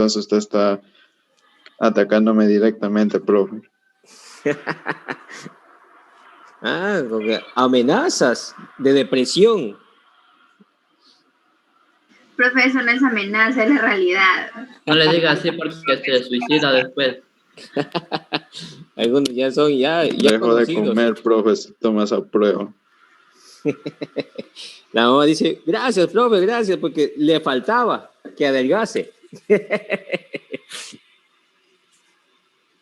Entonces usted está atacándome directamente, profe. Porque amenazas de depresión. Profe, eso no es amenaza, es la realidad. No le diga así porque se suicida después. Algunos ya son ya Dejo de conocidos. comer, profe, si tomas a prueba. La mamá dice, gracias, profe, gracias, porque le faltaba que adelgace.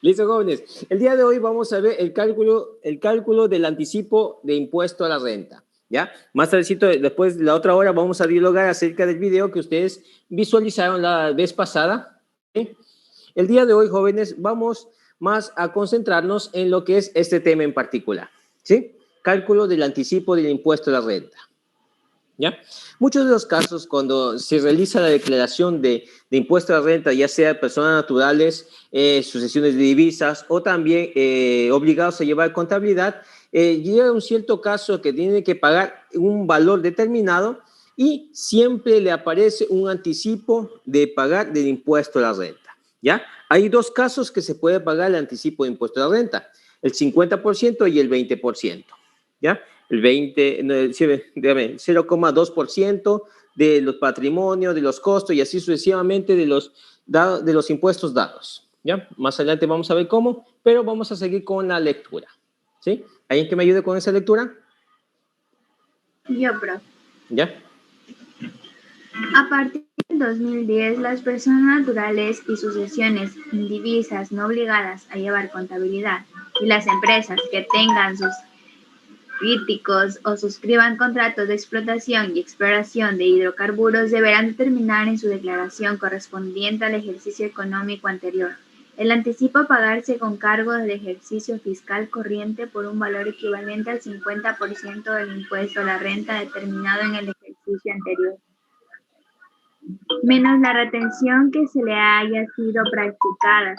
Listo, jóvenes. El día de hoy vamos a ver el cálculo del anticipo de impuesto a la renta. ¿Ya? Más tardecito, después de la otra hora, vamos a dialogar acerca del video que ustedes visualizaron la vez pasada. ¿Sí? El día de hoy, jóvenes, vamos más a concentrarnos en lo que es este tema en particular. ¿Sí? Cálculo del anticipo del impuesto a la renta. ¿Ya? Muchos de los casos, cuando se realiza la declaración de impuesto a la renta, ya sea de personas naturales, sucesiones de divisas o también obligados a llevar contabilidad, llega un cierto caso que tiene que pagar un valor determinado y siempre le aparece un anticipo de pagar del impuesto a la renta. ¿Ya? Hay dos casos que se puede pagar el anticipo de impuesto a la renta, el 50% y el 20%. ¿Ya? El 0,2% de los patrimonios, de los costos y así sucesivamente de los impuestos dados. ¿Ya? Más adelante vamos a ver cómo, pero vamos a seguir con la lectura. ¿Sí? ¿Alguien que me ayude con esa lectura? Yo, profe. ¿Ya? A partir del 2010, las personas naturales y sucesiones indivisas no obligadas a llevar contabilidad y las empresas que tengan sus críticos o suscriban contratos de explotación y exploración de hidrocarburos deberán determinar en su declaración correspondiente al ejercicio económico anterior el anticipo a pagarse con cargo del ejercicio fiscal corriente por un valor equivalente al 50% del impuesto a la renta determinado en el ejercicio anterior, menos la retención que se le haya sido practicada.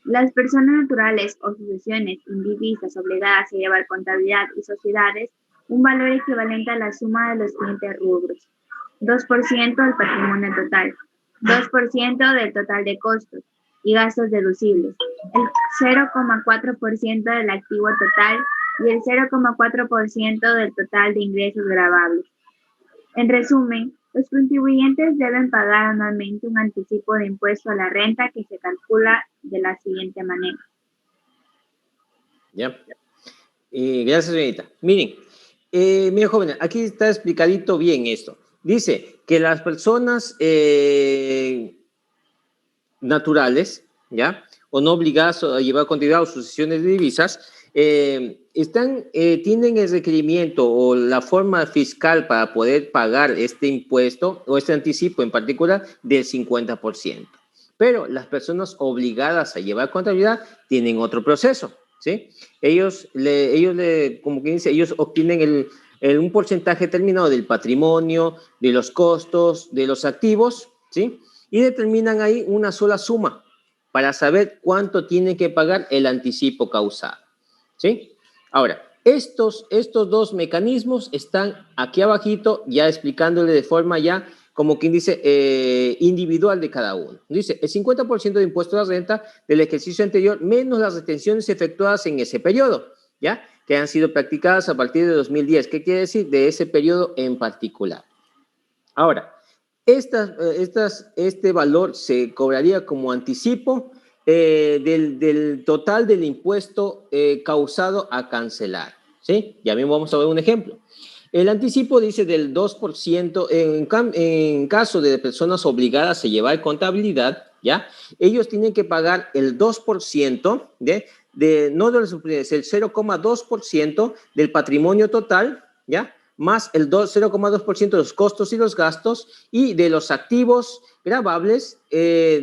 Las personas naturales o sucesiones indivisas obligadas a llevar contabilidad y sociedades, un valor equivalente a la suma de los siguientes rubros: 2% del patrimonio total, 2% del total de costos y gastos deducibles, el 0,4% del activo total y el 0,4% del total de ingresos gravables. En resumen, los contribuyentes deben pagar anualmente un anticipo de impuesto a la renta que se calcula de la siguiente manera. Ya. Gracias, señorita. Miren, miren, jóvenes, aquí está explicadito bien esto. Dice que las personas naturales, ¿ya? O no obligadas a llevar contabilidad o sucesiones de divisas, tienen el requerimiento o la forma fiscal para poder pagar este impuesto o este anticipo en particular del 50%. Pero las personas obligadas a llevar contabilidad tienen otro proceso, ¿sí? Ellos como que dice, ellos obtienen un porcentaje determinado del patrimonio, de los costos, de los activos, ¿sí? Y determinan ahí una sola suma para saber cuánto tiene que pagar el anticipo causado. ¿Sí? Ahora, estos dos mecanismos están aquí abajito ya explicándole de forma ya, como quien dice, individual de cada uno. Dice, el 50% de impuesto a la renta del ejercicio anterior menos las retenciones efectuadas en ese periodo, ¿ya? Que han sido practicadas a partir de 2010. ¿Qué quiere decir? De ese periodo en particular. Ahora, este valor se cobraría como anticipo del total del impuesto causado a cancelar, ¿sí? Ya mismo vamos a ver un ejemplo. El anticipo dice del 2%, en caso de personas obligadas a llevar contabilidad, ¿ya? Ellos tienen que pagar el 2% no de las utilidades, el 0,2% del patrimonio total, ¿ya? Más el 0,2% de los costos y los gastos y de los activos gravables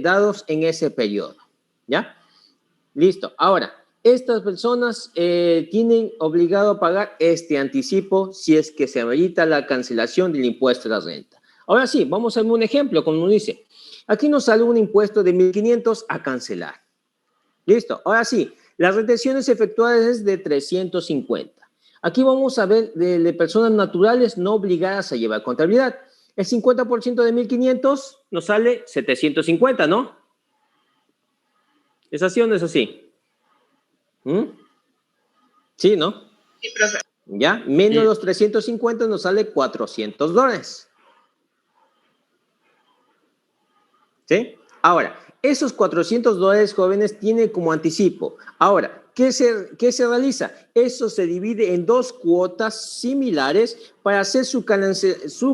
dados en ese periodo. ¿Ya? Listo. Ahora, estas personas tienen obligado a pagar este anticipo si es que se amerita la cancelación del impuesto a la renta. Ahora sí, vamos a ver un ejemplo, como nos dice. Aquí nos sale un impuesto de 1.500 a cancelar. Listo. Ahora sí, las retenciones efectuadas es de 350. Aquí vamos a ver de personas naturales no obligadas a llevar contabilidad. El 50% de 1.500 nos sale 750, ¿no? ¿Es así o no es así? ¿Mm? Sí, ¿no? Sí, profe. ¿Ya? Menos Sí. los 350 nos sale $400. ¿Sí? Ahora, esos $400, jóvenes, tienen como anticipo. Ahora, ¿qué se realiza? Eso se divide en dos cuotas similares para hacer su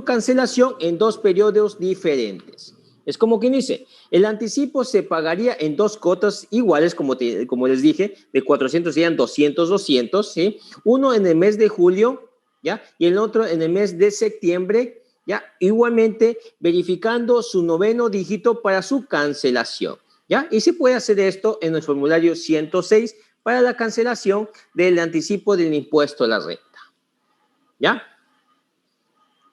cancelación en dos periodos diferentes. Es como quien dice, el anticipo se pagaría en dos cuotas iguales, como les dije, de 400 serían 200, ¿sí? Uno en el mes de julio, ¿ya? Y el otro en el mes de septiembre, ¿ya? Igualmente verificando su noveno dígito para su cancelación, ¿ya? Y se puede hacer esto en el formulario 106 para la cancelación del anticipo del impuesto a la renta, ¿ya?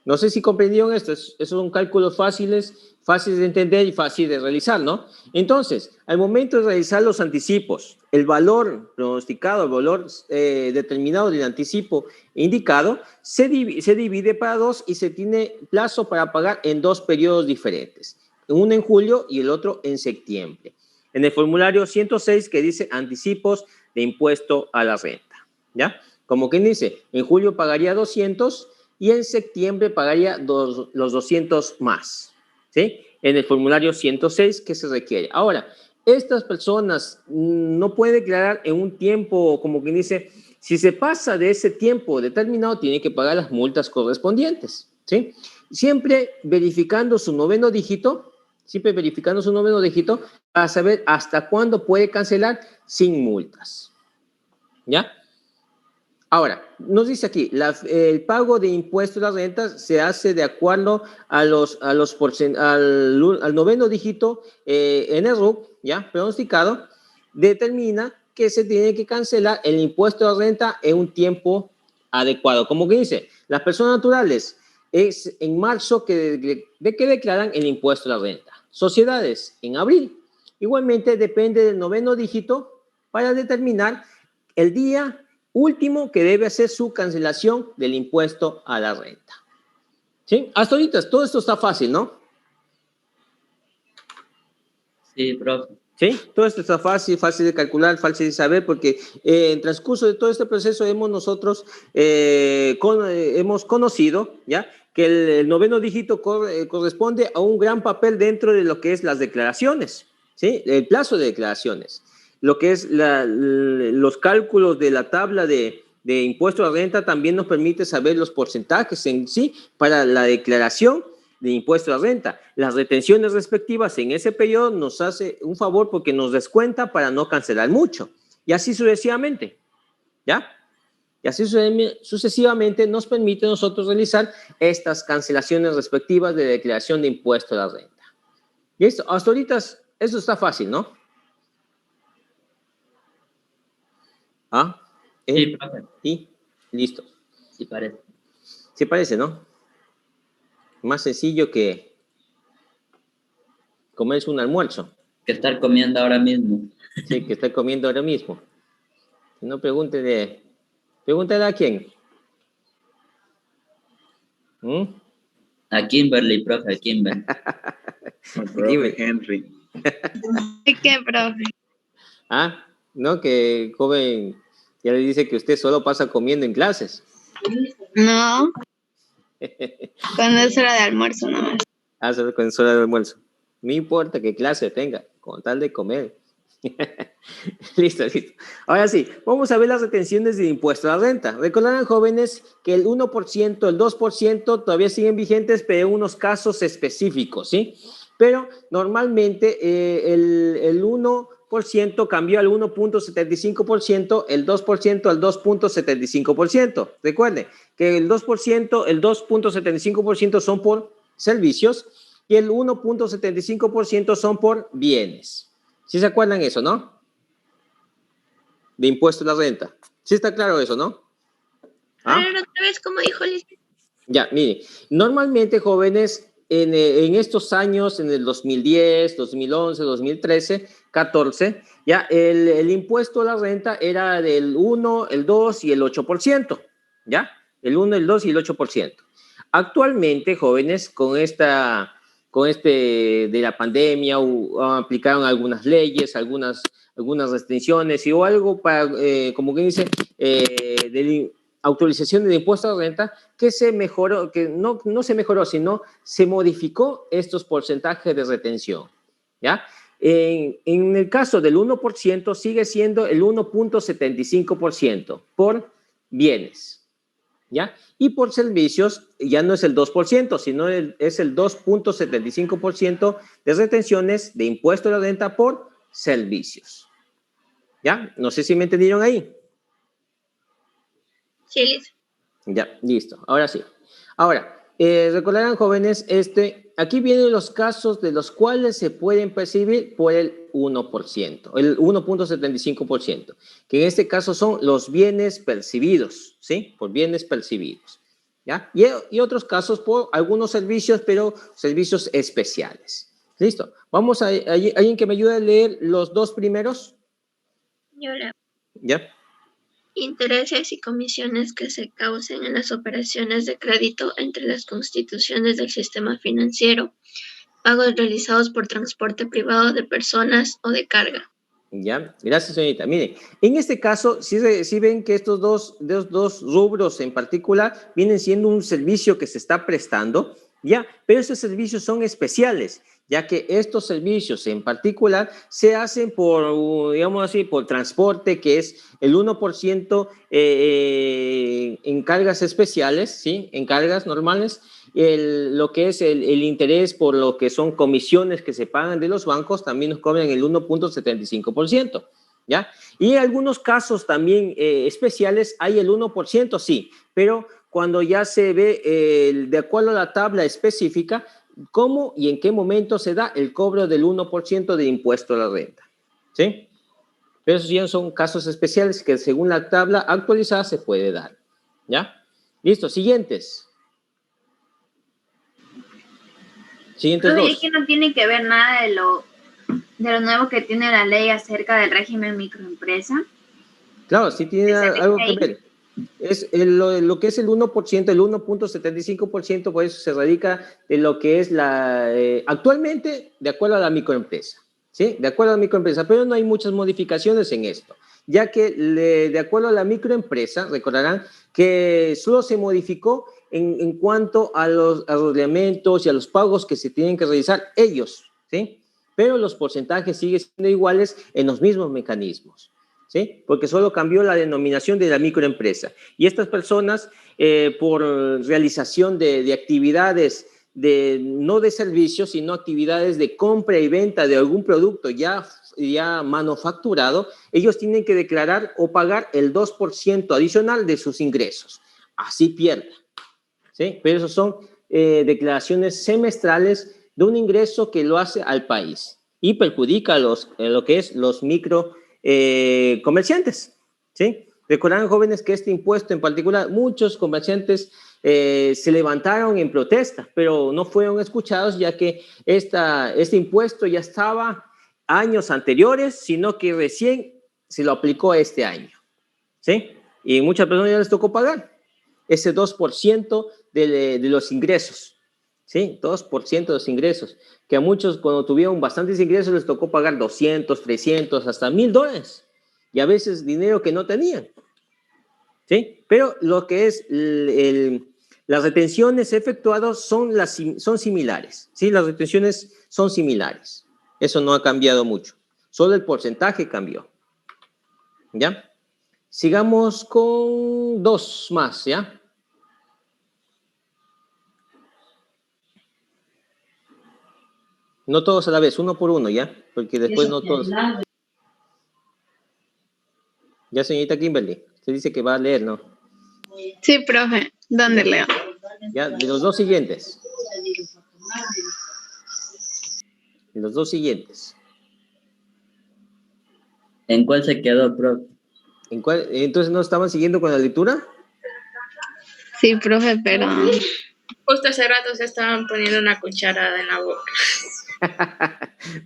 No sé si comprendieron esto. Esos son cálculos fáciles de entender y fáciles de realizar, ¿no? Entonces, al momento de realizar los anticipos, el valor pronosticado, el valor determinado del anticipo indicado, se divide para dos y se tiene plazo para pagar en dos periodos diferentes. Uno en julio y el otro en septiembre. En el formulario 106 que dice anticipos de impuesto a la renta, ¿ya? Como quien dice, en julio pagaría 200 y en septiembre pagaría los 200 más, ¿sí? En el formulario 106 que se requiere. Ahora, estas personas no pueden declarar en un tiempo, como quien dice, si se pasa de ese tiempo determinado, tiene que pagar las multas correspondientes, ¿sí? Siempre verificando su noveno dígito, para saber hasta cuándo puede cancelar sin multas, ¿ya? Ahora, nos dice aquí, el pago de impuestos a las rentas se hace de acuerdo al noveno dígito en el RUC, ¿ya? Pronosticado, determina que se tiene que cancelar el impuesto a la renta en un tiempo adecuado. Como que dice, las personas naturales es en marzo que declaran el impuesto a la renta. Sociedades, en abril. Igualmente depende del noveno dígito para determinar el día último que debe hacer su cancelación del impuesto a la renta. ¿Sí? Hasta ahorita todo esto está fácil, ¿no? Sí, profe. ¿Sí? Todo esto está fácil de calcular, fácil de saber, porque en el transcurso de todo este proceso nosotros hemos conocido, ¿ya? Que el noveno dígito corresponde a un gran papel dentro de lo que es las declaraciones, ¿sí? El plazo de declaraciones. Lo que es los cálculos de la tabla de impuesto a la renta también nos permite saber los porcentajes en sí para la declaración de impuesto a la renta. Las retenciones respectivas en ese periodo nos hace un favor porque nos descuenta para no cancelar mucho. Y así sucesivamente, ¿ya? Y así sucesivamente nos permite a nosotros realizar estas cancelaciones respectivas de declaración de impuesto a la renta. ¿Listo? Hasta ahorita eso está fácil, ¿no? ¿Ah? Sí, profe. ¿Y? Listo. Sí parece. Sí parece, ¿no? Más sencillo que comerse un almuerzo. Que estar comiendo ahora mismo. Sí, que está comiendo ahora mismo. No pregúntele a quién. ¿Mm? A Kimberly, profe, a Kimberly. El profe Henry. ¿Qué, profe? Ah, no, que joven ya le dice que usted solo pasa comiendo en clases. No. Cuando es hora de almuerzo, nomás. Ah, solo con hora de almuerzo. No importa qué clase tenga, con tal de comer. Listo. Ahora sí, vamos a ver las retenciones de impuesto a la renta. Recordarán, jóvenes, que el 1%, el 2% todavía siguen vigentes, pero en unos casos específicos, ¿sí? Pero normalmente el 1% cambió al 1.75%, el 2% al 2.75%. Recuerden que el 2%, el 2.75% son por servicios y el 1.75% son por bienes. ¿Sí se acuerdan eso, no? De impuesto a la renta. ¿Sí está claro eso, no? A ver, otra vez, ¿cómo dijo Liz? Ya, mire, normalmente, jóvenes, en estos años, en el 2010, 2011, 2013, 14, ya el impuesto a la renta era del 1, el 2 y el 8%, ¿ya? El 1, el 2 y el 8%. Actualmente, jóvenes, con de la pandemia, aplicaron algunas leyes, algunas restricciones o algo para, como que dice, autorización del impuesto a la renta, que se mejoró, que no se mejoró, sino se modificó estos porcentajes de retención, ¿ya? En el caso del 1%, sigue siendo el 1.75% por bienes, ¿ya? Y por servicios ya no es el 2%, sino es el 2.75% de retenciones de impuesto a la renta por servicios, ¿ya? No sé si me entendieron ahí. Sí, listo. Ya, listo. Ahora sí. Ahora, recordarán, jóvenes, aquí vienen los casos de los cuales se pueden percibir por el 1%, el 1.75%, que en este caso son los bienes percibidos, ¿sí? Por bienes percibidos, ¿ya? Y otros casos por algunos servicios, pero servicios especiales. Listo. Vamos a, ¿alguien que me ayude a leer los dos primeros? Yo leo. ¿Ya? Intereses y comisiones que se causen en las operaciones de crédito entre las constituciones del sistema financiero, pagos realizados por transporte privado de personas o de carga. Ya, gracias, señorita. Miren, en este caso, sí ven que estos dos rubros en particular vienen siendo un servicio que se está prestando, ya, pero esos servicios son especiales, ya que estos servicios en particular se hacen por, digamos así, por transporte, que es el 1% en cargas especiales, ¿sí? En cargas normales, lo que es el interés por lo que son comisiones que se pagan de los bancos, también nos cobran el 1.75%, ¿ya? Y en algunos casos también especiales hay el 1%, sí, pero cuando ya se ve, de acuerdo a la tabla específica, cómo y en qué momento se da el cobro del 1% de impuesto a la renta, ¿sí? Pero esos ya son casos especiales que según la tabla actualizada se puede dar, ¿ya? Listo, siguientes. Siguientes Pero dos. es que no tiene que ver nada de lo nuevo que tiene la ley acerca del régimen microempresa. Claro, sí tiene algo que ver. Es lo que es el 1%, el 1.75%, por eso se radica de lo que es actualmente, de acuerdo a la microempresa, ¿sí? De acuerdo a la microempresa, pero no hay muchas modificaciones en esto, ya que de acuerdo a la microempresa, recordarán que solo se modificó en cuanto a los reglamentos y a los pagos que se tienen que realizar ellos, ¿sí? Pero los porcentajes siguen siendo iguales en los mismos mecanismos, ¿sí? Porque solo cambió la denominación de la microempresa. Y estas personas, por realización de actividades, no de servicios, sino actividades de compra y venta de algún producto ya manufacturado, ellos tienen que declarar o pagar el 2% adicional de sus ingresos. Así pierden, ¿sí? Pero eso son declaraciones semestrales de un ingreso que lo hace al país y perjudica a lo que es los micro comerciantes, ¿sí? Recordarán, jóvenes, que este impuesto en particular, muchos comerciantes se levantaron en protesta, pero no fueron escuchados, ya que este impuesto ya estaba años anteriores, sino que recién se lo aplicó este año, ¿sí? Y muchas personas ya les tocó pagar ese 2% de los ingresos, ¿sí? 2% de los ingresos, que a muchos cuando tuvieron bastantes ingresos les tocó pagar 200, 300, hasta $1,000, y a veces dinero que no tenían, ¿sí? Pero lo que es las retenciones efectuadas son similares, ¿sí? Las retenciones son similares, eso no ha cambiado mucho, solo el porcentaje cambió, ¿ya? Sigamos con dos más, ¿ya? No todos a la vez, uno por uno, ¿ya? Porque después no todos. Ya, señorita Kimberly, usted dice que va a leer, ¿no? Sí, profe. ¿Dónde leo? Ya, de los dos siguientes. De los dos siguientes. ¿En cuál se quedó, profe? ¿En cuál? Entonces, ¿no estaban siguiendo con la lectura? Sí, profe, pero... Justo hace rato se estaban poniendo una cucharada en la boca.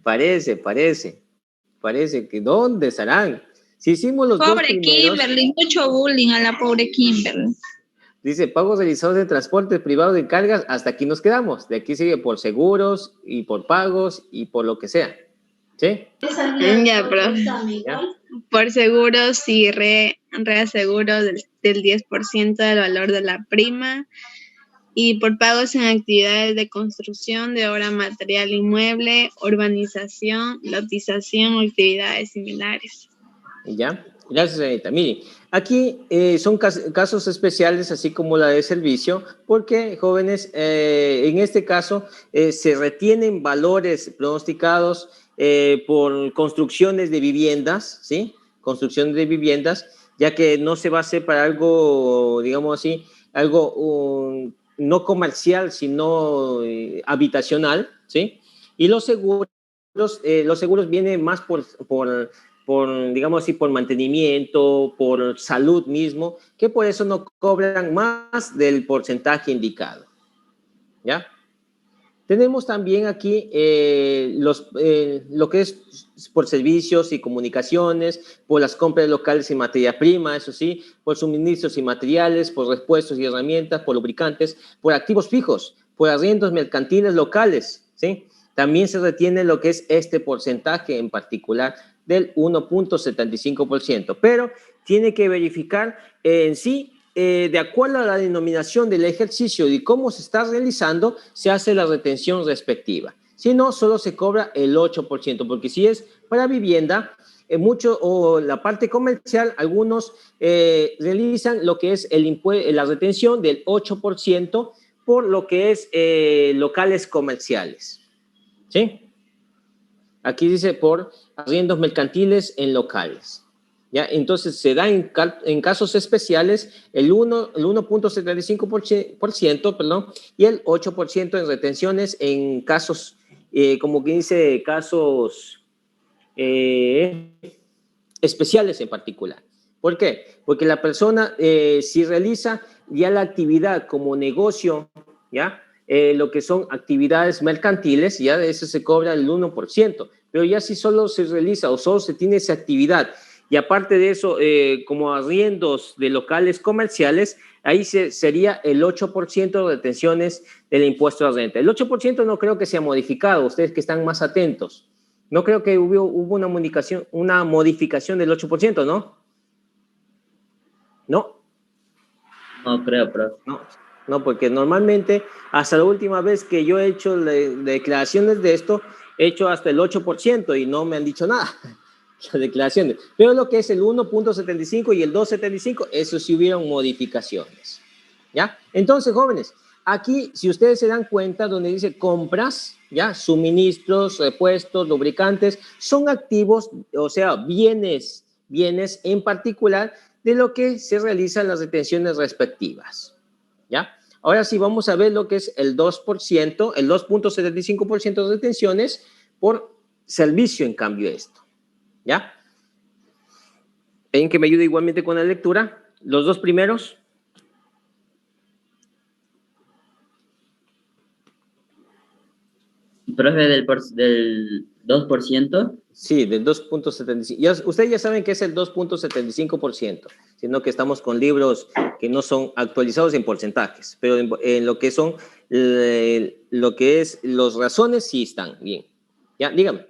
Parece que ¿dónde estarán? Si hicimos los dos Pobre primeros... Kimberly, mucho bullying a la pobre Kimberly. Dice, pagos realizados en transporte privado de cargas, hasta aquí nos quedamos. De aquí sigue por seguros y por pagos y por lo que sea. ¿Sí? Ya, profe. ¿Ya? Por seguros y reaseguros del 10% del valor de la prima. Y por pagos en actividades de construcción de obra material inmueble, urbanización, lotización o actividades similares. ¿Ya? Gracias, Anita. Miren, aquí son casos especiales, así como la de servicio, porque, jóvenes, en este caso se retienen valores pronosticados por construcciones de viviendas, ¿sí? Construcción de viviendas, ya que no se va a hacer para algo, digamos así, algo no comercial, sino habitacional, ¿sí? Y los seguros vienen más por, digamos así, por mantenimiento, por salud mismo, que por eso no cobran más del porcentaje indicado. ¿Ya? Tenemos también aquí lo que es por servicios y comunicaciones, por las compras locales y materia prima, eso sí, por suministros y materiales, por repuestos y herramientas, por lubricantes, por activos fijos, por arriendos mercantiles locales, ¿sí? También se retiene lo que es este porcentaje en particular del 1.75%, pero tiene que verificar en sí, de acuerdo a la denominación del ejercicio y cómo se está realizando, se hace la retención respectiva. Si no, solo se cobra el 8%, porque si es para vivienda, o la parte comercial, algunos realizan lo que es la retención del 8% por lo que es locales comerciales. ¿Sí? Aquí dice por arriendos mercantiles en locales. ¿Ya? Entonces se da en casos especiales el 1.75%, perdón, y el 8% en retenciones en casos, como que dice, casos especiales en particular. ¿Por qué? Porque la persona, si realiza ya la actividad como negocio, ¿ya? Lo que son actividades mercantiles, ya de eso se cobra el 1%, pero ya si solo se realiza o solo se tiene esa actividad, y aparte de eso, como arriendos de locales comerciales, ahí sería el 8% de retenciones del impuesto a renta. El 8% no creo que sea modificado, ustedes que están más atentos. No creo que hubo una modificación del 8%, ¿no? ¿No? No creo, profe. No, porque normalmente, hasta la última vez que yo he hecho declaraciones de esto, he hecho hasta el 8% y no me han dicho nada. Las declaraciones. Pero lo que es el 1.75 y el 2.75, eso sí hubieron modificaciones. ¿Ya? Entonces, jóvenes, aquí, si ustedes se dan cuenta, donde dice compras, ¿ya? Suministros, repuestos, lubricantes, son activos, o sea, bienes en particular de lo que se realizan las retenciones respectivas. ¿Ya? Ahora sí, vamos a ver lo que es el 2%, el 2.75% de retenciones por servicio, en cambio, esto. ¿Ya? ¿Ven que me ayuda igualmente con la lectura? Los dos primeros. Profe, del 2%. Sí, del 2.75. Ustedes ya saben que es el 2.75%, sino que estamos con libros que no son actualizados en porcentajes, pero en lo que son, lo que es los razones sí están bien. Ya, dígame.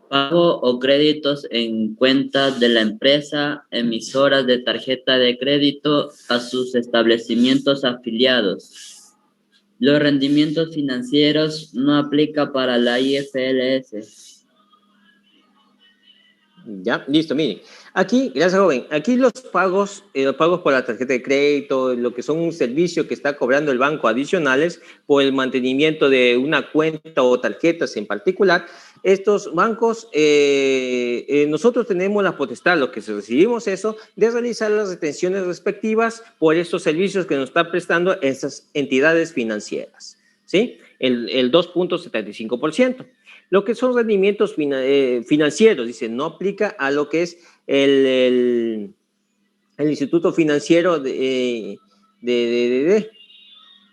Pago o créditos en cuentas de la empresa emisora de tarjeta de crédito a sus establecimientos afiliados. Los rendimientos financieros no aplica para la IFRS. Ya, listo, miren. Aquí, gracias, joven. Aquí los pagos por la tarjeta de crédito, lo que son un servicio que está cobrando el banco adicionales por el mantenimiento de una cuenta o tarjetas en particular, estos bancos, nosotros tenemos la potestad, lo que recibimos eso, de realizar las retenciones respectivas por estos servicios que nos están prestando esas entidades financieras, ¿sí? El 2.75%. Lo que son rendimientos financieros, dice, no aplica a lo que es el Instituto Financiero en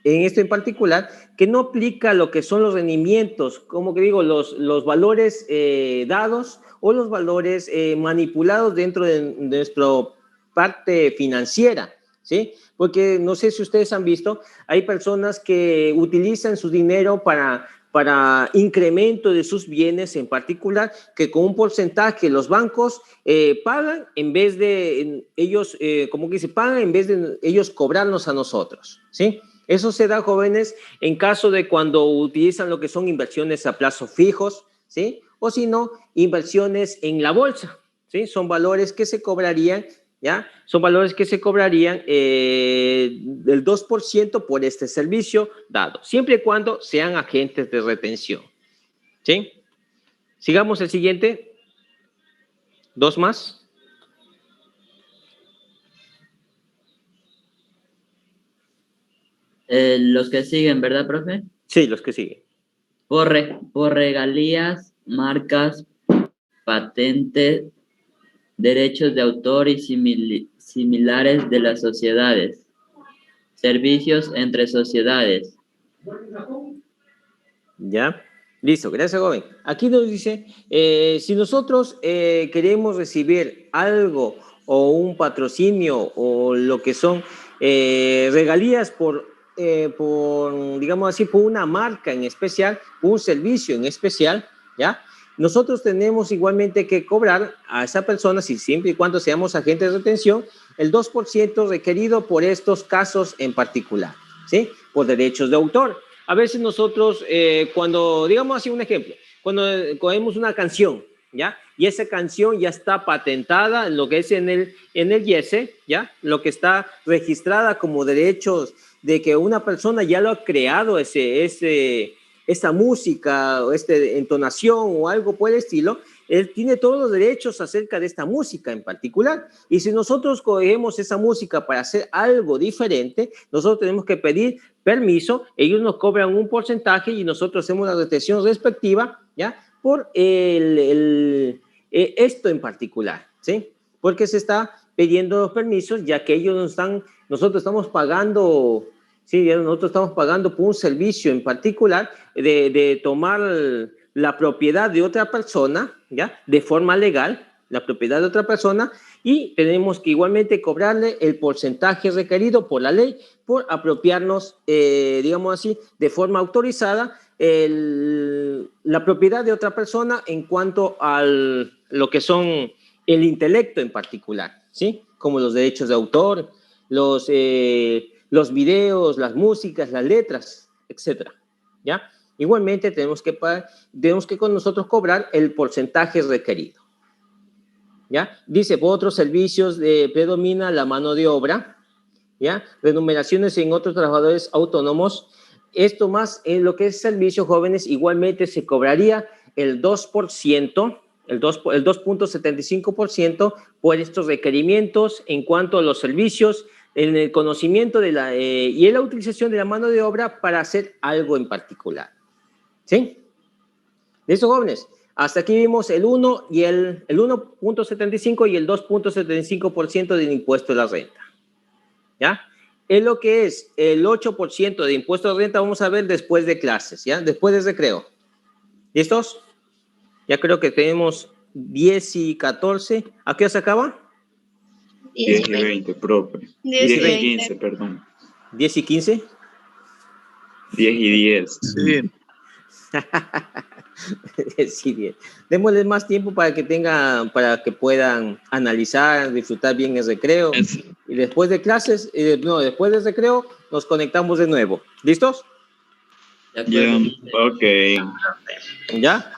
esto en particular, que no aplica lo que son los rendimientos, como que digo, los valores dados o los valores manipulados dentro de nuestra parte financiera, ¿sí? Porque no sé si ustedes han visto, hay personas que utilizan su dinero para incremento de sus bienes en particular, que con un porcentaje los bancos pagan en vez de ellos, como que se pagan en vez de ellos cobrarnos a nosotros, ¿sí? Eso se da, jóvenes, en caso de cuando utilizan lo que son inversiones a plazos fijos, ¿sí? O si no, inversiones en la bolsa, ¿sí? Son valores que se cobrarían, ¿ya? Son valores que se cobrarían del 2% por este servicio dado, siempre y cuando sean agentes de retención, ¿sí? Sigamos el siguiente. Dos más. Los que siguen, ¿verdad, profe? Sí, los que siguen. Por regalías, marcas, patentes, derechos de autor y similares de las sociedades, servicios entre sociedades. ¿Ya? Listo, gracias, joven. Aquí nos dice, si nosotros queremos recibir algo o un patrocinio o lo que son regalías por, digamos así, por una marca en especial, un servicio en especial, ¿ya? Nosotros tenemos igualmente que cobrar a esa persona, si siempre y cuando seamos agentes de retención, el 2% requerido por estos casos en particular, ¿sí? Por derechos de autor. A veces nosotros, cuando, digamos así un ejemplo, cuando cogemos una canción, ¿ya? Y esa canción ya está patentada, lo que es en el IESE, ¿ya? Lo que está registrada como derechos de que una persona ya lo ha creado, esa música, o entonación o algo por el estilo, él tiene todos los derechos acerca de esta música en particular. Y si nosotros cogemos esa música para hacer algo diferente, nosotros tenemos que pedir permiso, ellos nos cobran un porcentaje y nosotros hacemos la retención respectiva, ¿ya? Por esto en particular, ¿sí? Porque se está pidiendo los permisos, ya que nosotros estamos pagando, sí, nosotros estamos pagando por un servicio en particular de tomar la propiedad de otra persona, ¿ya? De forma legal, la propiedad de otra persona, y tenemos que igualmente cobrarle el porcentaje requerido por la ley por apropiarnos, digamos así, de forma autorizada la propiedad de otra persona en cuanto a lo que son el intelecto en particular, ¿sí? Como los derechos de autor, los videos, las músicas, las letras, etcétera, ¿ya? Igualmente tenemos que con nosotros cobrar el porcentaje requerido, ¿ya? Dice, por otros servicios predomina la mano de obra, ¿ya? Remuneraciones en otros trabajadores autónomos. Esto más en lo que es servicios, jóvenes, igualmente se cobraría el 2%, el 2.75% por estos requerimientos en cuanto a los servicios, en el conocimiento y en la utilización de la mano de obra para hacer algo en particular. ¿Sí? ¿Listo, jóvenes? Hasta aquí vimos el 1 y el 1.75 y el 2.75% del impuesto de la renta. ¿Ya? Es lo que es el 8% de impuesto de renta, vamos a ver después de clases, ¿ya? Después de recreo. ¿Listos? Ya creo que tenemos 10 y 14. ¿A qué hora se acaba? 10 y 20, profe. 10 y 20. 15, perdón. 10 y 15. 10 y 10. Sí. Sí, bien. Démosles más tiempo para que puedan analizar, disfrutar bien el recreo. Y después de clases, después del recreo, nos conectamos de nuevo. ¿Listos? Ya, ok. ¿Ya?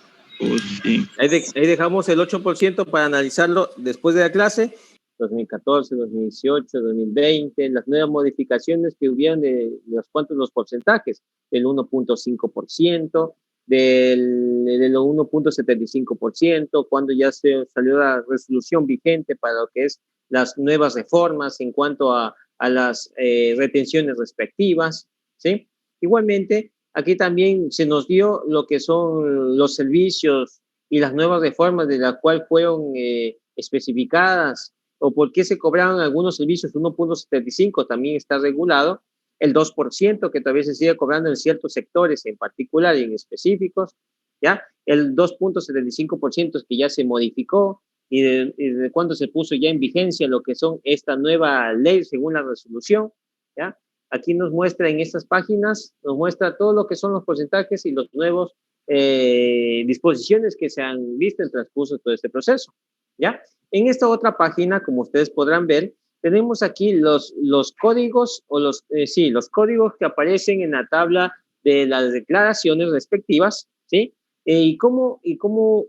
Sí. Ahí dejamos el 8% para analizarlo después de la clase. 2014, 2018, 2020, las nuevas modificaciones que hubieron de los porcentajes, del 1.5%, del 1.75%, cuando ya se salió la resolución vigente para lo que es las nuevas reformas en cuanto a las retenciones respectivas, ¿sí? Igualmente, aquí también se nos dio lo que son los servicios y las nuevas reformas de las cuales fueron especificadas, o por qué se cobraron algunos servicios 1.75, también está regulado, el 2% que todavía se sigue cobrando en ciertos sectores en particular y en específicos, ¿ya? El 2.75% que ya se modificó, y desde cuándo se puso ya en vigencia lo que son esta nueva ley según la resolución, ¿ya? Aquí nos muestra en estas páginas, nos muestra todo lo que son los porcentajes y los nuevos disposiciones que se han visto en transcurso de todo este proceso, ¿ya? En esta otra página, como ustedes podrán ver, tenemos aquí los códigos, o los códigos que aparecen en la tabla de las declaraciones respectivas, ¿sí? Y cómo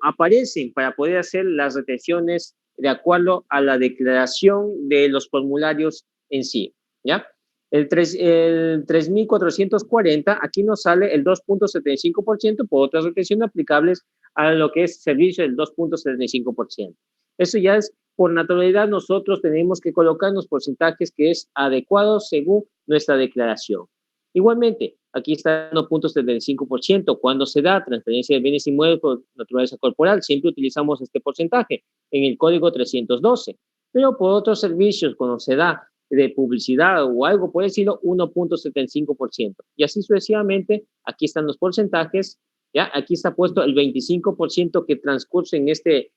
aparecen para poder hacer las retenciones de acuerdo a la declaración de los formularios en sí, ¿ya? El 3.440, aquí nos sale el 2.75% por otras retenciones aplicables a lo que es servicio del 2.75%. Eso ya es, por naturalidad, nosotros tenemos que colocar los porcentajes que es adecuado según nuestra declaración. Igualmente, aquí está el 1.75%. Cuando se da transferencia de bienes inmuebles por naturaleza corporal, siempre utilizamos este porcentaje en el código 312. Pero por otros servicios, cuando se da de publicidad o algo por decirlo, 1.75%. Y así sucesivamente, aquí están los porcentajes, ¿ya? Aquí está puesto el 25% que transcurre en este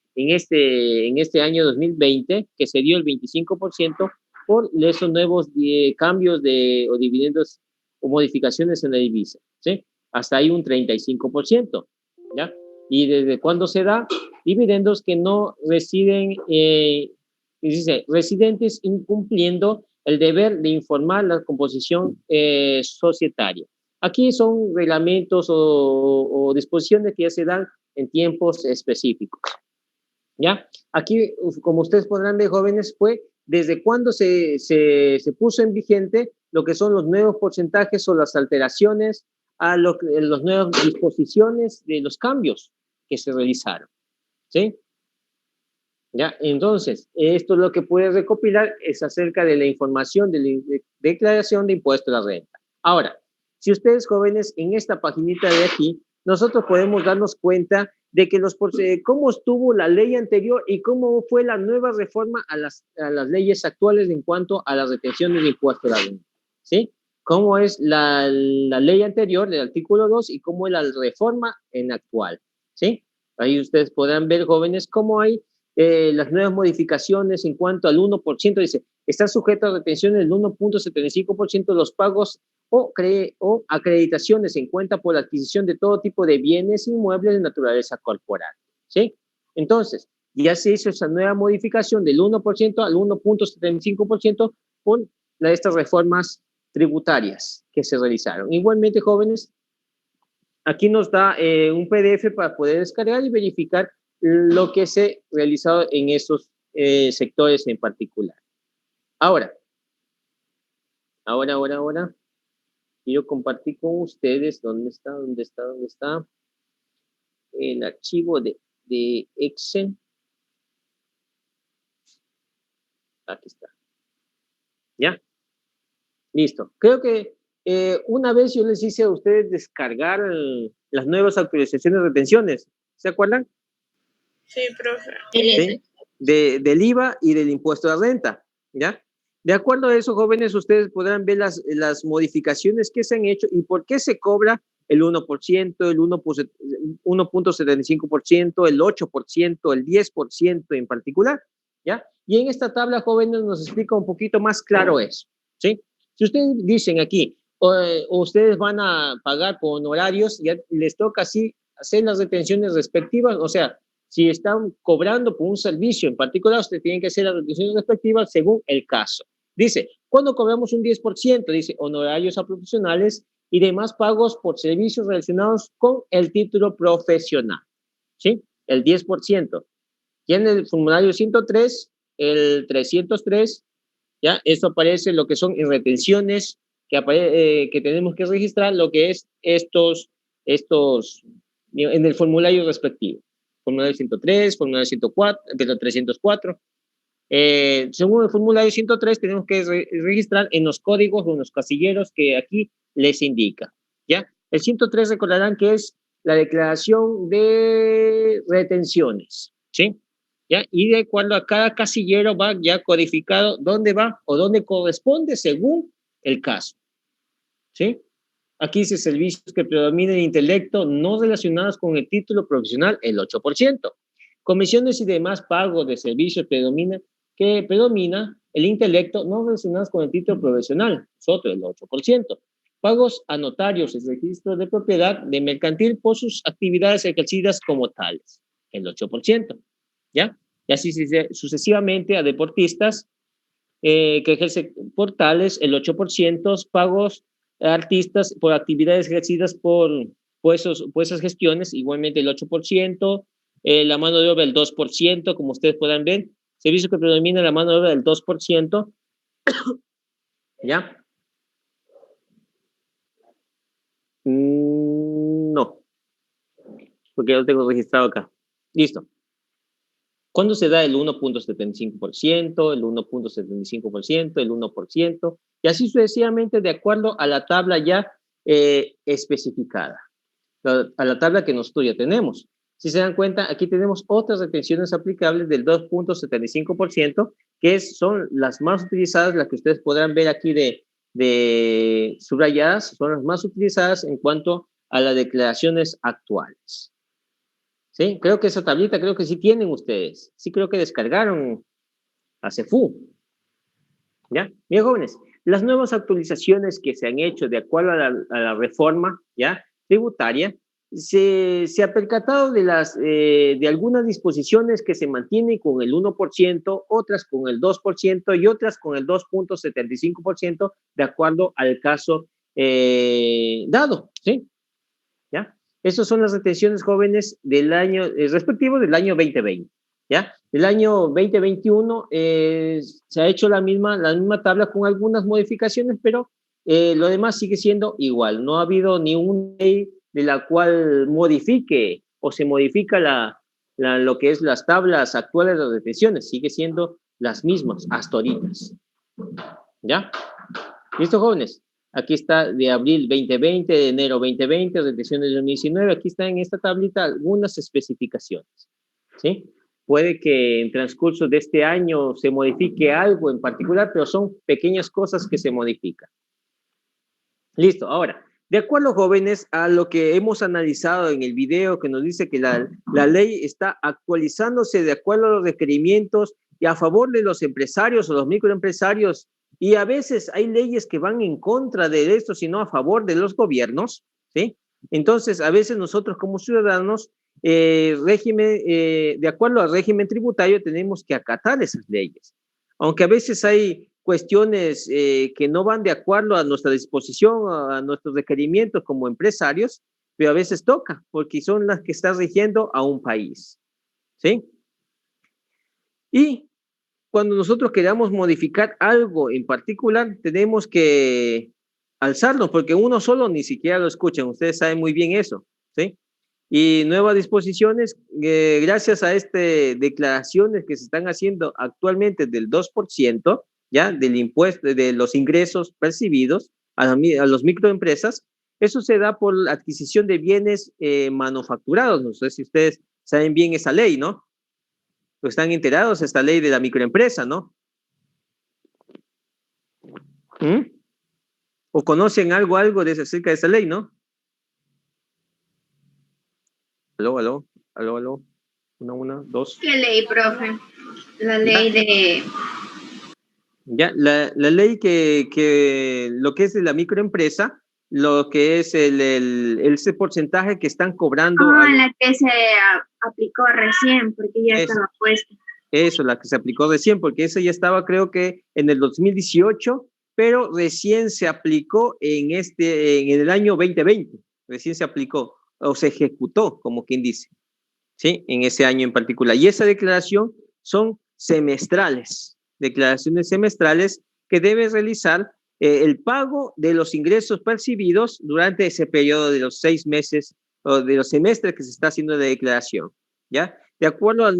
año 2020, que se dio el 25% por esos nuevos cambios o dividendos o modificaciones en la divisa, ¿sí? Hasta ahí un 35%, ¿ya? ¿Y desde cuándo se da? Dividendos que no residen, dice, residentes incumpliendo el deber de informar la composición societaria. Aquí son reglamentos o disposiciones que ya se dan en tiempos específicos, ¿ya? Aquí, como ustedes podrán ver, jóvenes, fue desde cuando se puso en vigente lo que son los nuevos porcentajes o las alteraciones a las nuevas disposiciones de los cambios que se realizaron, ¿sí? ¿Ya? Entonces, esto lo que puede recopilar es acerca de la información de la declaración de impuesto a la renta. Ahora, si ustedes jóvenes, en esta paginita de aquí, nosotros podemos darnos cuenta de que cómo estuvo la ley anterior y cómo fue la nueva reforma a las leyes actuales en cuanto a las retenciones de impuesto a la renta, ¿sí? Cómo es la ley anterior del artículo 2 y cómo es la reforma en actual, ¿sí? Ahí ustedes podrán ver, jóvenes, cómo hay las nuevas modificaciones en cuanto al 1%, dice, está sujeto a retención del 1.75% de los pagos o acreditaciones en cuenta por la adquisición de todo tipo de bienes inmuebles de naturaleza corporal, ¿sí? Entonces, ya se hizo esa nueva modificación del 1% al 1.75% por estas reformas tributarias que se realizaron. Igualmente, jóvenes, aquí nos da un PDF para poder descargar y verificar lo que se ha realizado en esos sectores en particular. Ahora, quiero compartir con ustedes dónde está el archivo de Excel. Aquí está. ¿Ya? Listo. Creo que una vez yo les hice a ustedes descargar las nuevas actualizaciones de retenciones. ¿Se acuerdan? Sí, profe. ¿Sí? Del IVA y del impuesto a la renta, ¿ya? De acuerdo a eso, jóvenes, ustedes podrán ver las modificaciones que se han hecho y por qué se cobra el 1%, el 1.75%, el 8%, el 10% en particular, ¿ya? Y en esta tabla, jóvenes, nos explica un poquito más claro eso, ¿sí? Si ustedes dicen aquí, ustedes van a pagar por honorarios, ya les toca así hacer las retenciones respectivas, o sea, si están cobrando por un servicio en particular, ustedes tienen que hacer las retenciones respectivas según el caso. Dice, cuando cobramos un 10%, dice, honorarios a profesionales y demás pagos por servicios relacionados con el título profesional, ¿sí? El 10%. Y en el formulario 103, el 303, ¿ya? Esto aparece lo que son retenciones que tenemos que registrar, lo que es estos en el formulario respectivo. Formulario 103, formulario 104, 304. Según el formulario 103, tenemos que registrar en los códigos o en los casilleros que aquí les indica, ¿ya? El 103 recordarán que es la declaración de retenciones, ¿sí? ¿Ya? Y de cuando a cada casillero va ya codificado dónde va o dónde corresponde según el caso, ¿sí? Aquí dice servicios que predominen intelecto no relacionados con el título profesional, el 8%. Comisiones y demás pagos de servicios predomina el intelecto no relacionados con el título profesional, nosotros el 8%. Pagos a notarios, el registro de propiedad de mercantil por sus actividades ejercidas como tales, el 8%, ¿ya? Y así sucesivamente a deportistas que ejercen por tales, el 8%, pagos a artistas por actividades ejercidas por esas gestiones, igualmente el 8%, la mano de obra el 2%, como ustedes puedan ver, servicio que predomina la mano de obra del 2%, ¿ya? No, porque yo lo tengo registrado acá. Listo. ¿Cuándo se da el 1.75%, el 1.75%, el 1%? Y así sucesivamente de acuerdo a la tabla ya especificada, a la tabla que nosotros ya tenemos. Si se dan cuenta, aquí tenemos otras retenciones aplicables del 2.75%, que son las más utilizadas, las que ustedes podrán ver aquí de subrayadas, son las más utilizadas en cuanto a las declaraciones actuales. ¿Sí? Creo que esa tablita, creo que sí tienen ustedes. Sí creo que descargaron a CEFU. ¿Ya? Bien, jóvenes, las nuevas actualizaciones que se han hecho de acuerdo a la reforma, ¿ya?, tributaria, se ha percatado de algunas disposiciones que se mantienen con el 1%, otras con el 2% y otras con el 2.75%, de acuerdo al caso dado, ¿sí? ¿Ya? Esas son las retenciones, jóvenes, del año respectivo del año 2020, ¿ya? El año 2021 se ha hecho la misma tabla con algunas modificaciones, pero lo demás sigue siendo igual. No ha habido ni una ley de la cual modifique o se modifica lo que es las tablas actuales de las retenciones. Sigue siendo las mismas hasta ahorita. ¿Ya? ¿Listo, jóvenes? Aquí está de abril 2020, de enero 2020, retenciones de 2019. Aquí está en esta tablita algunas especificaciones, ¿sí? Puede que en transcurso de este año se modifique algo en particular, pero son pequeñas cosas que se modifican. Listo, ahora, de acuerdo, jóvenes, a lo que hemos analizado en el video que nos dice que la ley está actualizándose de acuerdo a los requerimientos y a favor de los empresarios o los microempresarios, y a veces hay leyes que van en contra de esto, sino a favor de los gobiernos, ¿sí? Entonces, a veces nosotros como ciudadanos, de acuerdo al régimen tributario, tenemos que acatar esas leyes. Aunque a veces hay cuestiones que no van de acuerdo a nuestra disposición, a nuestros requerimientos como empresarios, pero a veces toca, porque son las que están rigiendo a un país, ¿sí? Y cuando nosotros queramos modificar algo en particular, tenemos que alzarnos, porque uno solo ni siquiera lo escuchan, ustedes saben muy bien eso, ¿sí? Y nuevas disposiciones, gracias a declaraciones que se están haciendo actualmente del 2%, ¿ya?, del impuesto, de los ingresos percibidos a los microempresas, eso se da por la adquisición de bienes manufacturados. No sé si ustedes saben bien esa ley, ¿no? O están enterados de esta ley de la microempresa, ¿no? ¿Mm? ¿O conocen algo acerca de esa ley, no? Aló. Una, dos. ¿Qué ley, profe? La ley de... Ya, la ley que lo que es de la microempresa, lo que es ese porcentaje que están cobrando. La que se aplicó recién, porque ya estaba puesta. Eso, la que se aplicó recién, porque esa ya estaba, creo que en el 2018, pero recién se aplicó en el año 2020, recién se aplicó, o se ejecutó, como quien dice, ¿sí? En ese año en particular. Y esa declaración son semestrales, declaraciones semestrales que debe realizar el pago de los ingresos percibidos durante ese periodo de los 6 meses o de los semestres que se está haciendo de declaración, ¿ya? De acuerdo a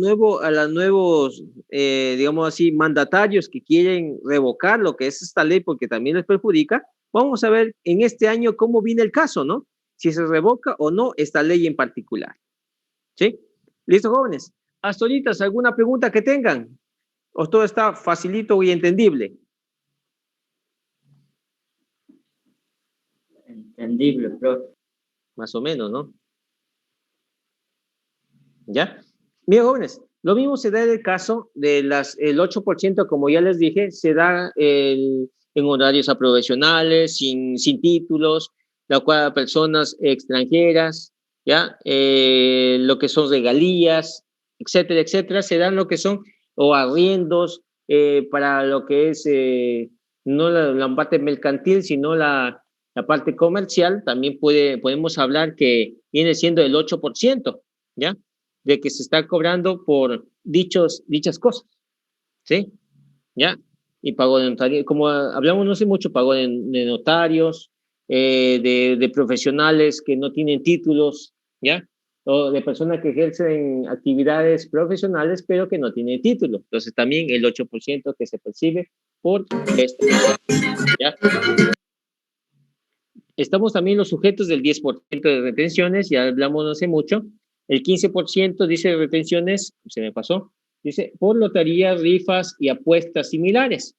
los nuevos, digamos así, mandatarios que quieren revocar lo que es esta ley porque también les perjudica, vamos a ver en este año cómo viene el caso, ¿no? Si se revoca o no esta ley en particular, ¿sí? ¿Listo, jóvenes? Hasta ahorita, ¿alguna pregunta que tengan? ¿O todo está facilito y entendible? Entendible, profe. Más o menos, ¿no? ¿Ya? Mira, jóvenes, lo mismo se da en el caso de el 8%, como ya les dije, se da en horarios a profesionales, sin títulos, la cual a personas extranjeras, ¿ya? Lo que son regalías, etcétera, etcétera, se dan lo que son, o arriendos, para lo que es, no la parte mercantil, sino la parte comercial, también podemos hablar que viene siendo el 8%, ¿ya? De que se está cobrando por dichas cosas, ¿sí? ¿Ya? Y pago de notarios, como hablamos no hace mucho, pago de notarios, de profesionales que no tienen títulos, ¿ya? O de personas que ejercen actividades profesionales, pero que no tienen título. Entonces, también el 8% que se percibe por esto, ¿ya? Estamos también los sujetos del 10% de retenciones, ya hablamos no hace mucho. El 15% dice retenciones, se me pasó, dice por loterías, rifas y apuestas similares.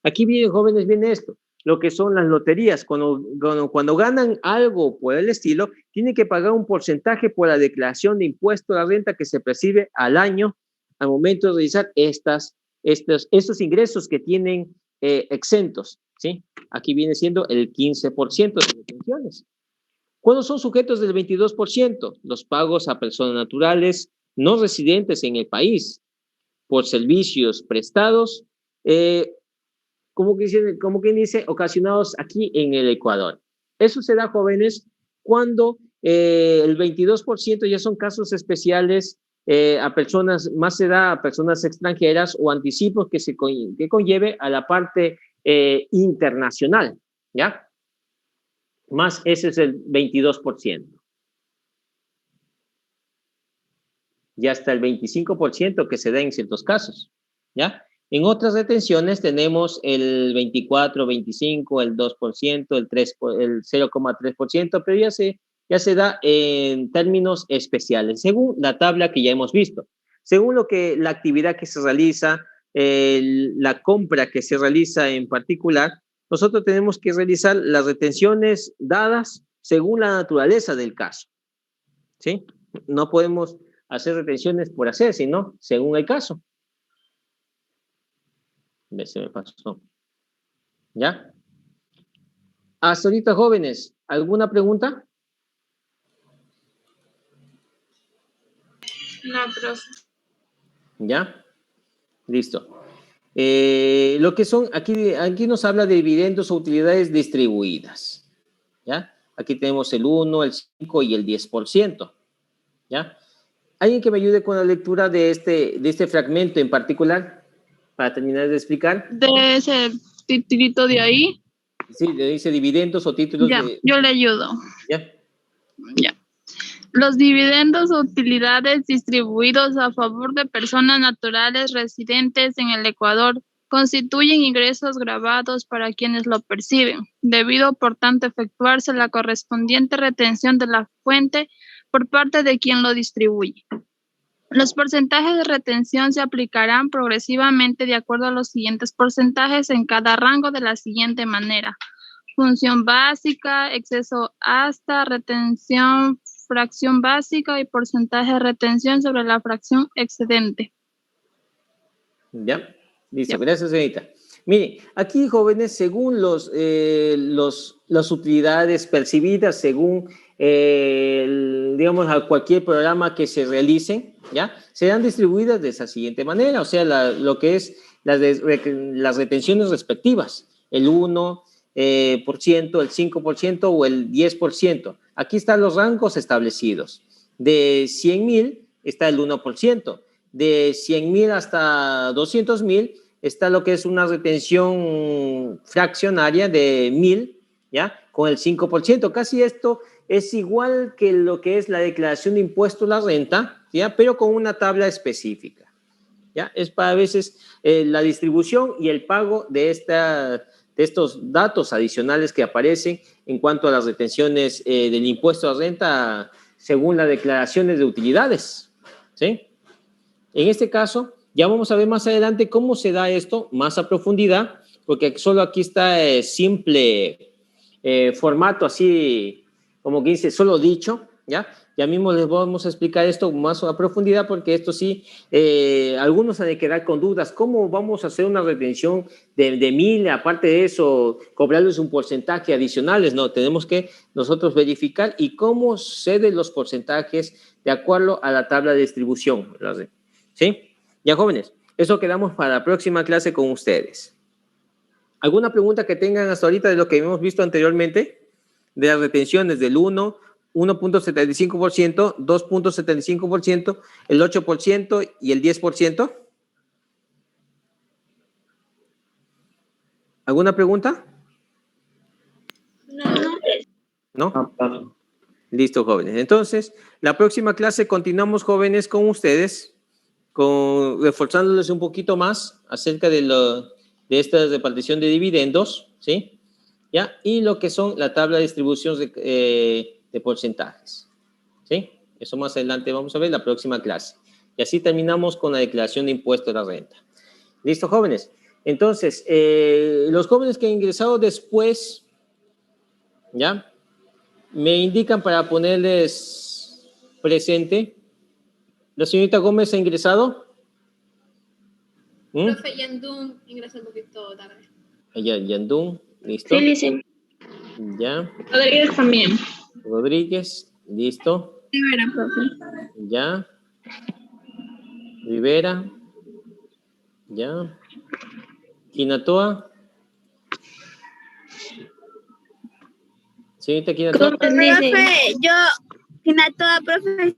Aquí vienen, jóvenes, viene esto, lo que son las loterías. Cuando ganan algo por el estilo, tienen que pagar un porcentaje por la declaración de impuesto a la renta que se percibe al año al momento de realizar estos ingresos que tienen exentos, ¿sí? Aquí viene siendo el 15% de retenciones. ¿Cuándo son sujetos del 22%? Los pagos a personas naturales no residentes en el país por servicios prestados, como quien dice, ocasionados aquí en el Ecuador. Eso se da, jóvenes, cuando el 22% ya son casos especiales a personas, más se da a personas extranjeras o anticipos que conlleve a la parte internacional, ¿ya? Más ese es el 22%. Ya hasta el 25% que se da en ciertos casos, ¿ya? En otras retenciones tenemos el 24, 25, el 2%, el 0,3%, pero ya se da en términos especiales, según la tabla que ya hemos visto. Según la actividad que se realiza, la compra que se realiza en particular, nosotros tenemos que realizar las retenciones dadas según la naturaleza del caso, ¿sí? No podemos hacer retenciones por hacer, sino según el caso. Se me pasó. ¿Ya? Hasta ahorita, jóvenes, ¿alguna pregunta? No, profe. ¿Ya? Listo. Lo que son, aquí nos habla de dividendos o utilidades distribuidas, ¿ya? Aquí tenemos el 1, el 5 y el 10%, ¿ya? ¿Alguien que me ayude con la lectura de este fragmento en particular? Para terminar de explicar. De ese titrito de ahí. Sí, le dice dividendos o títulos ya, yo le ayudo. ¿Ya? Ya. Los dividendos o utilidades distribuidos a favor de personas naturales residentes en el Ecuador constituyen ingresos gravados para quienes lo perciben, debido por tanto efectuarse la correspondiente retención de la fuente por parte de quien lo distribuye. Los porcentajes de retención se aplicarán progresivamente de acuerdo a los siguientes porcentajes en cada rango de la siguiente manera: función básica, exceso hasta, retención, fracción básica y porcentaje de retención sobre la fracción excedente. Ya, listo, gracias, señorita. Mire, aquí, jóvenes, según las utilidades percibidas, según, digamos, a cualquier programa que se realicen, ¿ya? Serán distribuidas de esa siguiente manera, o sea, lo que es las retenciones respectivas, el 1%, el 5% o el 10%. Aquí están los rangos establecidos. De 100,000 está el 1%. De 100,000 hasta 200,000 está lo que es una retención fraccionaria de 1,000, ¿ya? Con el 5%. Casi esto es igual que lo que es la declaración de impuesto a la renta, ¿ya? Pero con una tabla específica, ¿ya? Es para a veces la distribución y el pago de estos datos adicionales que aparecen en cuanto a las retenciones del impuesto a renta según las declaraciones de utilidades, ¿sí? En este caso, ya vamos a ver más adelante cómo se da esto más a profundidad, porque solo aquí está simple formato, así como que dice, solo dicho, ¿ya? Ya mismo les vamos a explicar esto más a profundidad porque esto sí, algunos han de quedar con dudas. ¿Cómo vamos a hacer una retención de 1,000? Aparte de eso, cobrarles un porcentaje adicionales. No, tenemos que nosotros verificar y cómo ceden los porcentajes de acuerdo a la tabla de distribución. ¿Sí? Ya, jóvenes, eso quedamos para la próxima clase con ustedes. ¿Alguna pregunta que tengan hasta ahorita de lo que hemos visto anteriormente? De las retenciones del 1.75%, 2.75%, el 8% y el 10%. ¿Alguna pregunta? ¿No? Listo, jóvenes. Entonces, la próxima clase continuamos, jóvenes, con ustedes, reforzándoles un poquito más acerca de esta repartición de dividendos, ¿sí? ¿Ya? Y lo que son la tabla de distribución de porcentajes, ¿sí? Eso más adelante vamos a ver en la próxima clase. Y así terminamos con la declaración de impuesto a la renta. ¿Listo, jóvenes? Entonces, los jóvenes que han ingresado después, ¿ya? Me indican para ponerles presente. ¿La señorita Gómez ha ingresado? Profe Yandún ingresó un poquito tarde. Allá, Yandún, listo. Sí, listo. Ya. Rodríguez también. Rodríguez, listo. Rivera, profe. Ya. Rivera. Ya. Quinatoa. Señorita Quinatoa. Profe, yo, Quinatoa, profe,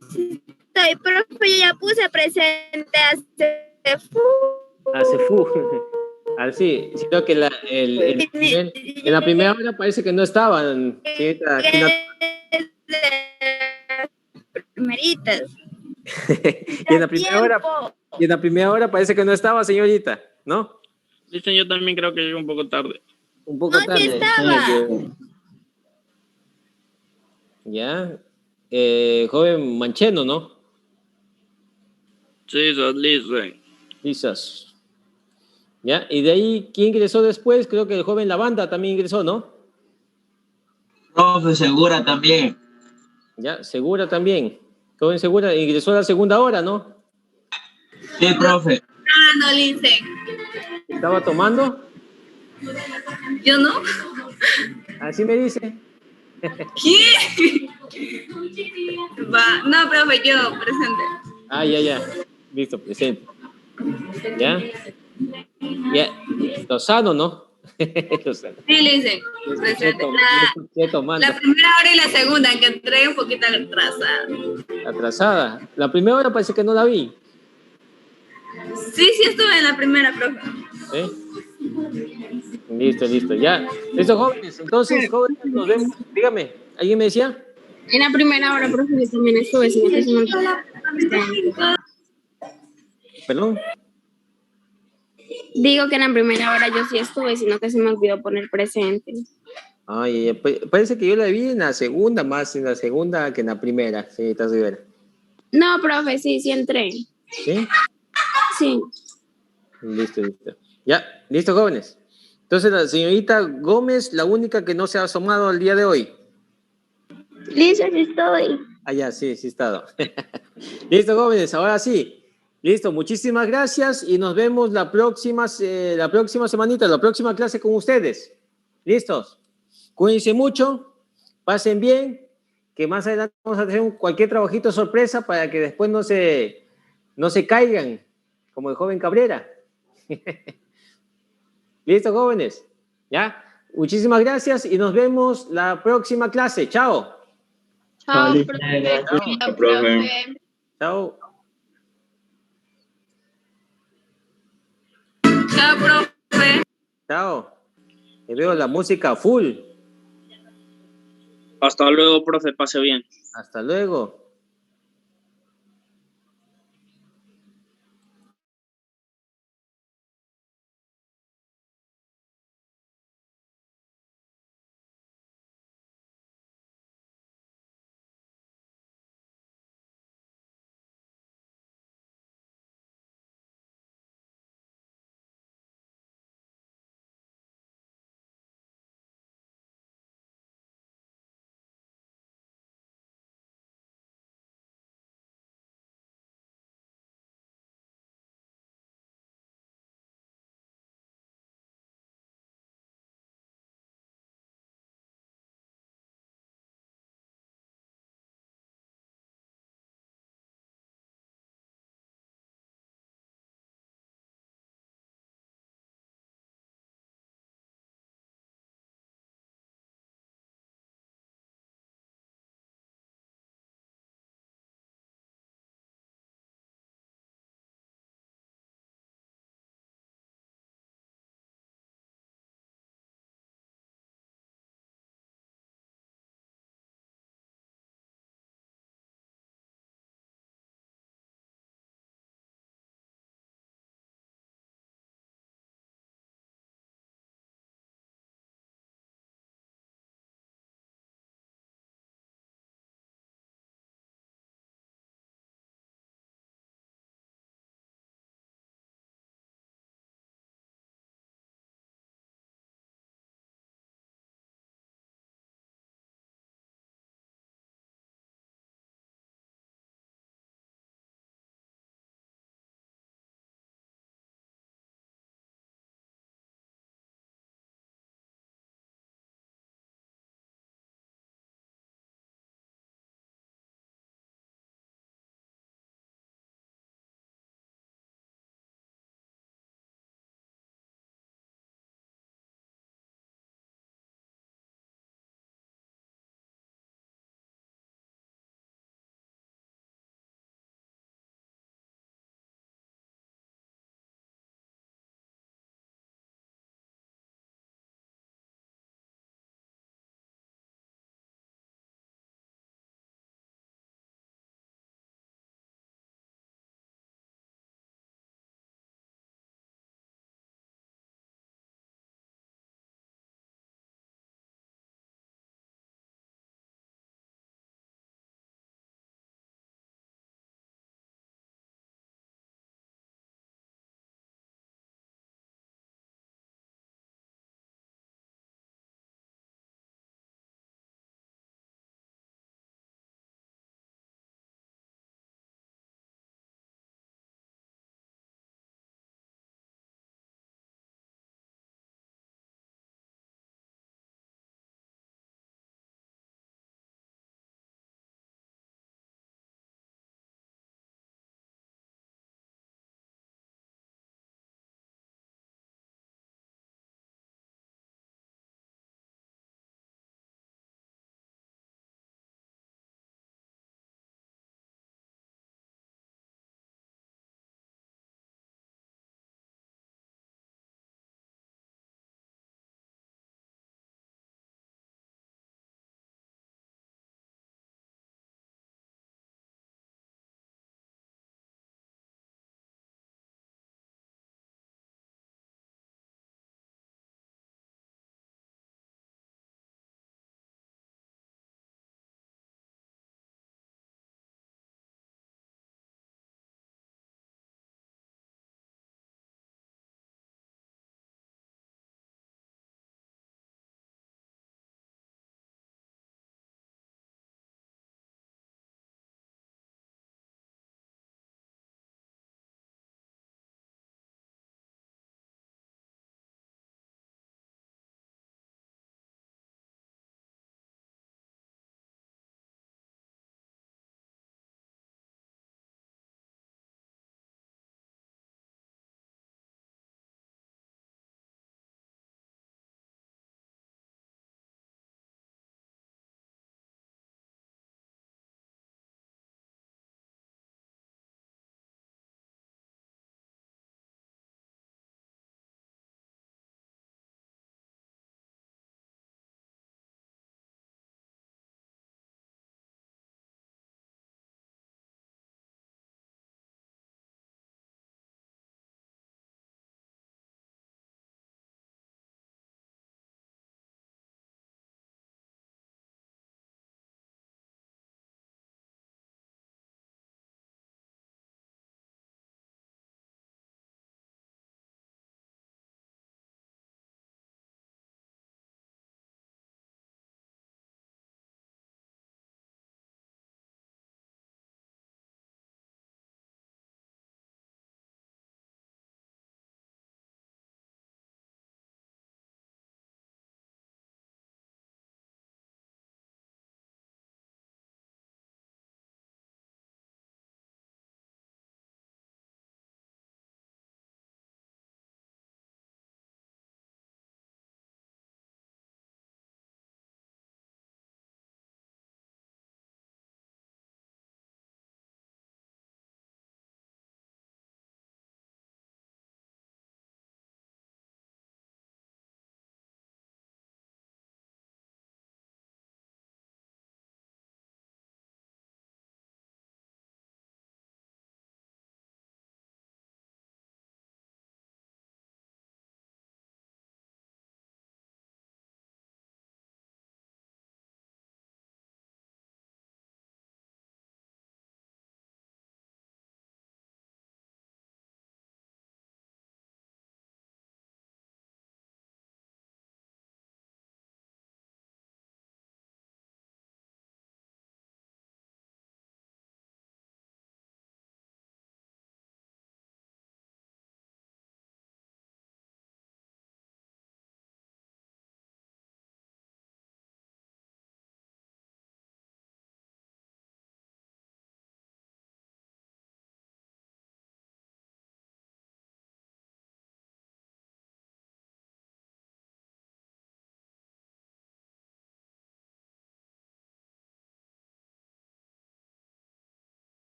profe, ya puse presente a CEFU. A CEFU. Sí, sino que en la primera hora parece que no estaban. Señorita Quinatoa. Primeritas. y en la primera hora parece que no estaba, señorita, ¿no? Dicen, yo también creo que llegué un poco tarde. Un poco tarde. Sí estaba. Ya. Joven Mancheno, ¿no? Sí, dicen. Quizás. Ya. Y de ahí, ¿quién ingresó después? Creo que el joven Lavanda también ingresó, ¿no? Profe, Segura también. Ya, Segura también. Joven Segura ingresó a la segunda hora, ¿no? Sí, profe. No, Lince. ¿Estaba tomando? ¿Yo no? Así me dice. ¿Qué? No, profe, yo presente. Ya. Listo, presente. ¿Ya? Ya. Lozano, ¿no? Lozano. Sí, Lince. Presente. La primera hora y la segunda, que entré un poquito atrasada. Atrasada. La primera hora parece que no la vi. Sí, estuve en la primera, profe. ¿Sí? Listo. Ya. Listo, jóvenes. Entonces, jóvenes, nos vemos. Dígame, ¿alguien me decía? En la primera hora, profe, yo también estuve, sino que se me olvidó. ¿Perdón? Digo que en la primera hora yo sí estuve, sino que se me olvidó poner presente. Parece que yo la vi en la segunda, más en la segunda que en la primera, señorita Rivera. No, profe, sí entré. ¿Sí? Sí. Listo. Ya, listo, jóvenes. Entonces, la señorita Gómez, la única que no se ha asomado al día de hoy. Listo, sí estoy. Ya, sí he estado. Listo, jóvenes, ahora sí. Listo, muchísimas gracias y nos vemos la próxima semanita, la próxima clase con ustedes. ¿Listos? Cuídense mucho, pasen bien, que más adelante vamos a hacer cualquier trabajito sorpresa para que después no se caigan, como el joven Cabrera. ¿Listo, jóvenes? ¿Ya? Muchísimas gracias y nos vemos la próxima clase. Chao. Chao, profe. Chao. Chao, profe. Chao. Te veo la música full. Hasta luego, profe, pase bien. Hasta luego.